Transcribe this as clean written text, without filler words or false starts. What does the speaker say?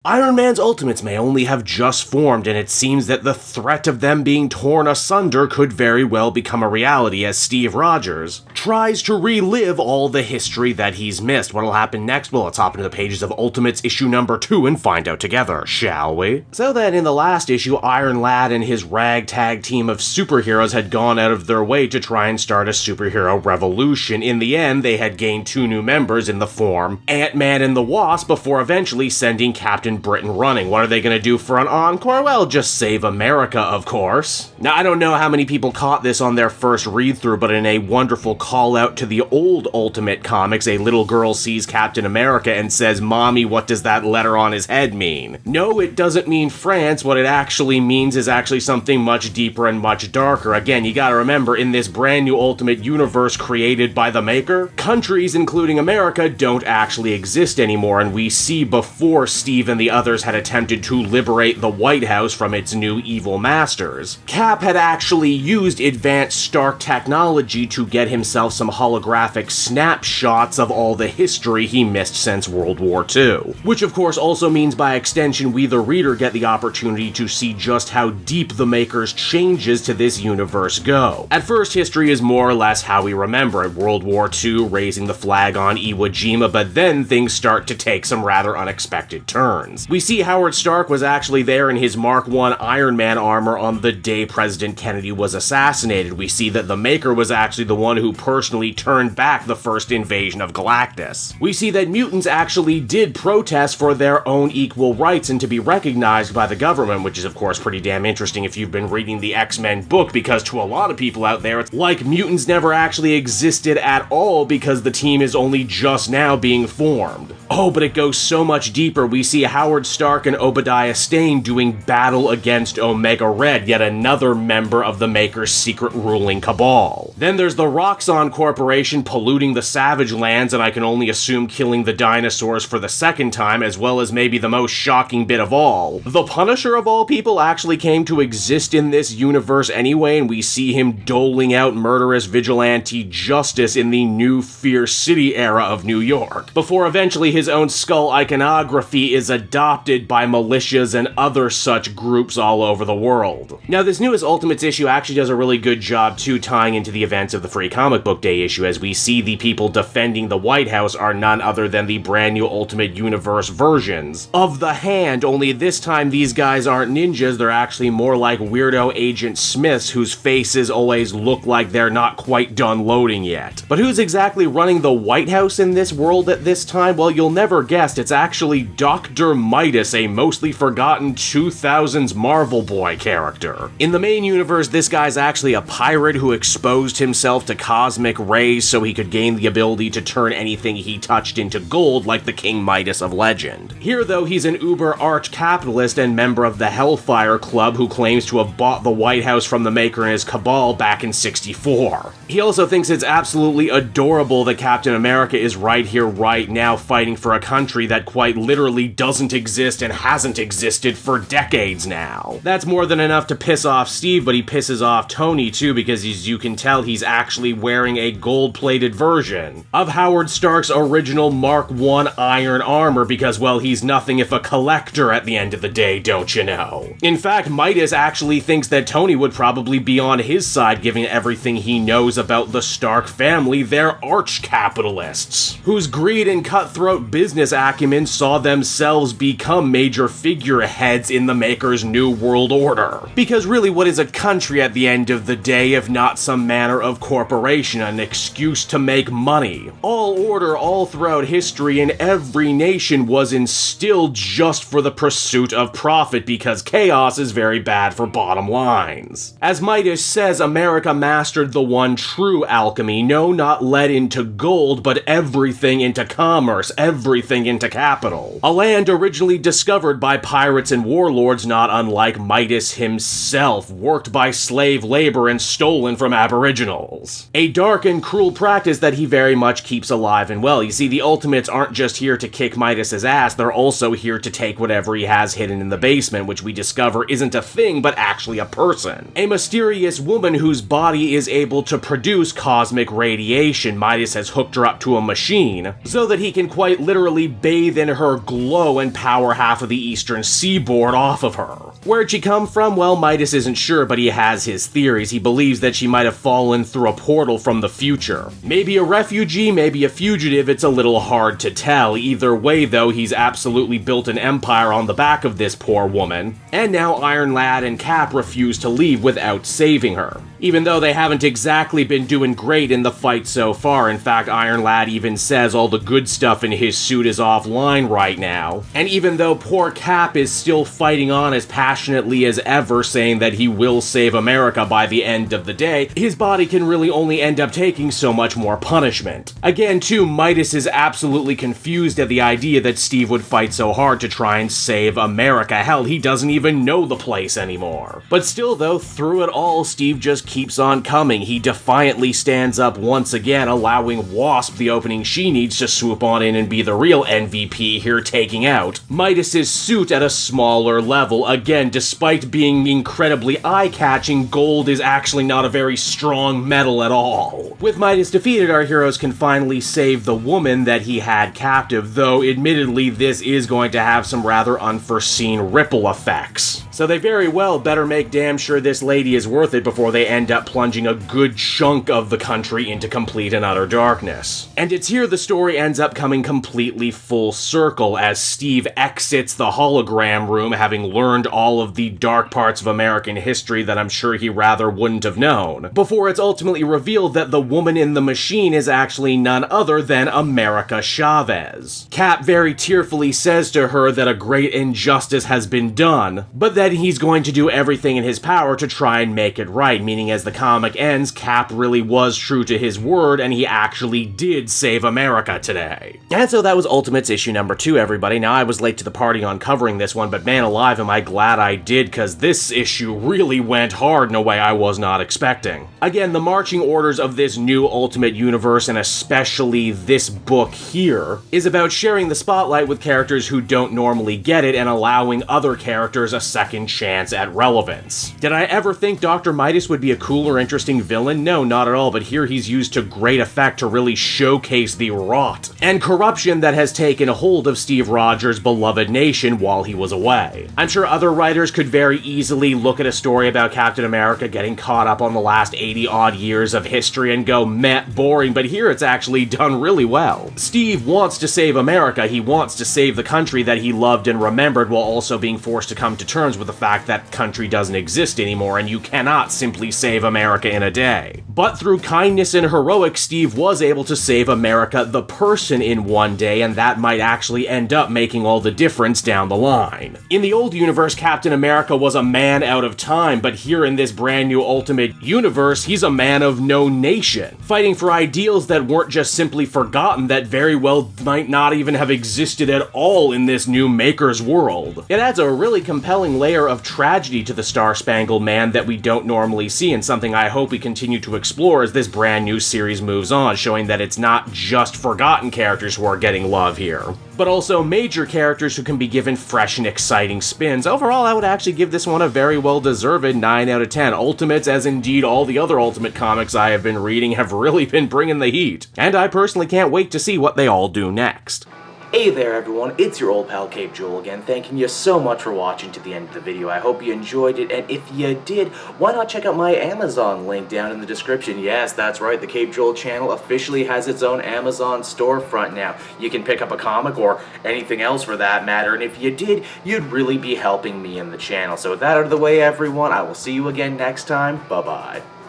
Iron Man's Ultimates may only have just formed, and it seems that the threat of them being torn asunder could very well become a reality as Steve Rogers tries to relive all the history that he's missed. What'll happen next? Well, let's hop into the pages of Ultimates issue number 2 and find out together, shall we? So then, in the last issue, Iron Lad and his ragtag team of superheroes had gone out of their way to try and start a superhero revolution. In the end, they had gained 2 new members in the form Ant-Man and the Wasp before eventually sending Captain Britain running. What are they going to do for an encore? Well, just save America, of course. Now, I don't know how many people caught this on their first read-through, but in a wonderful call-out to the old Ultimate comics, a little girl sees Captain America and says, "Mommy, what does that letter on his head mean?" No, it doesn't mean France. What it actually means is actually something much deeper and much darker. Again, you gotta remember, in this brand new Ultimate universe created by the Maker, countries, including America, don't actually exist anymore, and we see before Steve and the others had attempted to liberate the White House from its new evil masters, Cap had actually used advanced Stark technology to get himself some holographic snapshots of all the history he missed since World War II. Which of course also means by extension we the reader get the opportunity to see just how deep the Maker's changes to this universe go. At first, history is more or less how we remember it, World War II, raising the flag on Iwo Jima, but then things start to take some rather unexpected turns. We see Howard Stark was actually there in his Mark I Iron Man armor on the day President Kennedy was assassinated. We see that the Maker was actually the one who personally turned back the first invasion of Galactus. We see that mutants actually did protest for their own equal rights and to be recognized by the government, which is of course pretty damn interesting if you've been reading the X-Men book, because to a lot of people out there, it's like mutants never actually existed at all because the team is only just now being formed. Oh, but it goes so much deeper. We see Howard Stark and Obadiah Stane doing battle against Omega Red, yet another member of the Maker's secret ruling cabal. Then there's the Roxxon Corporation polluting the Savage Lands, and I can only assume killing the dinosaurs for the second time, as well as maybe the most shocking bit of all. The Punisher of all people actually came to exist in this universe anyway, and we see him doling out murderous vigilante justice in the new Fear City era of New York, before eventually his own skull iconography is adopted by militias and other such groups all over the world. Now, this newest Ultimates issue actually does a really good job too tying into the events of the Free Comic Book Day issue, as we see the people defending the White House are none other than the brand new Ultimate Universe versions of the Hand, only this time these guys aren't ninjas, they're actually more like weirdo Agent Smiths whose faces always look like they're not quite done loading yet. But who's exactly running the White House in this world at this time? Well, you'll never guess, it's actually Dr. Midas, a mostly forgotten 2000s Marvel Boy character. In the main universe, this guy's actually a pirate who exposed himself to cosmic rays so he could gain the ability to turn anything he touched into gold like the King Midas of legend. Here though, he's an uber arch-capitalist and member of the Hellfire Club who claims to have bought the White House from the Maker and his cabal back in '64. He also thinks it's absolutely adorable that Captain America is right here right now fighting for a country that quite literally doesn't exist and hasn't existed for decades now. That's more than enough to piss off Steve, but he pisses off Tony too, because as you can tell, he's actually wearing a gold-plated version of Howard Stark's original Mark I iron armor because, well, he's nothing if a collector at the end of the day, don't you know? In fact, Midas actually thinks that Tony would probably be on his side given everything he knows about the Stark family. They're arch-capitalists, whose greed and cutthroat business acumen saw themselves become major figureheads in the Maker's New World Order. Because really, what is a country at the end of the day if not some manner of corporation, an excuse to make money? All order all throughout history in every nation was instilled just for the pursuit of profit, because chaos is very bad for bottom lines. As Midas says, America mastered the one true alchemy, no, not led into gold, but everything into commerce, everything into capital. A land originally discovered by pirates and warlords not unlike Midas himself, worked by slave labor and stolen from aboriginals. A dark and cruel practice that he very much keeps alive and well. You see, the Ultimates aren't just here to kick Midas's ass, they're also here to take whatever he has hidden in the basement, which we discover isn't a thing, but actually a person. A mysterious woman whose body is able to produce cosmic radiation. Midas has hooked her up to a machine so that he can quite literally bathe in her glow and power half of the eastern seaboard off of her. Where'd she come from? Well, Midas isn't sure, but he has his theories. He believes that she might have fallen through a portal from the future. Maybe a refugee, maybe a fugitive, it's a little hard to tell. Either way, though, he's absolutely built an empire on the back of this poor woman. And now Iron Lad and Cap refuse to leave without saving her. Even though they haven't exactly been doing great in the fight so far. In fact, Iron Lad even says all the good stuff in his suit is offline right now. And even though poor Cap is still fighting on as passionately as ever, saying that he will save America by the end of the day, his body can really only end up taking so much more punishment. Again, too, Midas is absolutely confused at the idea that Steve would fight so hard to try and save America. Hell, he doesn't even know the place anymore. But still, though, through it all, Steve just keeps on coming. He defiantly stands up once again, allowing Wasp the opening she needs to swoop on in and be the real MVP here, taking out Midas's suit at a smaller level. Again, despite being incredibly eye-catching, gold is actually not a very strong metal at all. With Midas defeated, our heroes can finally save the woman that he had captive, though admittedly this is going to have some rather unforeseen ripple effects. So they very well better make damn sure this lady is worth it before they end up plunging a good chunk of the country into complete and utter darkness. And it's here the story ends up coming completely full circle as Steve exits the hologram room, having learned all of the dark parts of American history that I'm sure he rather wouldn't have known, before it's ultimately revealed that the woman in the machine is actually none other than America Chavez. Cap very tearfully says to her that a great injustice has been done, but that he's going to do everything in his power to try and make it right, meaning as the comic ends, Cap really was true to his word and he actually did save America today. And so that was Ultimates issue number 2, everybody. Now, I was late to the party on covering this one, but man alive, am I glad I did, because this issue really went hard in a way I was not expecting. Again, the marching orders of this new Ultimate Universe, and especially this book here, is about sharing the spotlight with characters who don't normally get it and allowing other characters a second chance at relevance. Did I ever think Dr. Midas would be a cool or interesting villain? No, not at all, but here he's used to great effect to really showcase the rot and corruption that has taken hold of Steve Rogers' beloved nation while he was away. I'm sure other writers could very easily look at a story about Captain America getting caught up on the last 80-odd years of history and go, meh, boring, but here it's actually done really well. Steve wants to save America, he wants to save the country that he loved and remembered, while also being forced to come to terms with the fact that country doesn't exist anymore and you cannot simply save America in a day. But through kindness and heroics, Steve was able to save America the person in one day, and that might actually end up making all the difference down the line. In the old universe, Captain America was a man out of time, but here in this brand new Ultimate Universe, he's a man of no nation, fighting for ideals that weren't just simply forgotten, that very well might not even have existed at all in this new Maker's world. It adds a really compelling layer of tragedy to the Star-Spangled Man that we don't normally see, and something I hope we continue to explore as this brand new series moves on, showing that it's not just forgotten characters who are getting love here, but also major characters who can be given fresh and exciting spins. Overall, I would actually give this one a very well-deserved 9 out of 10. Ultimates, as indeed all the other Ultimate comics I have been reading, have really been bringing the heat, and I personally can't wait to see what they all do next. Hey there everyone, it's your old pal Cape Joel again, thanking you so much for watching to the end of the video. I hope you enjoyed it, and if you did, why not check out my Amazon link down in the description. Yes, that's right, the Cape Joel channel officially has its own Amazon storefront now. You can pick up a comic or anything else for that matter, and if you did, you'd really be helping me in the channel. So with that out of the way everyone, I will see you again next time. Bye-bye.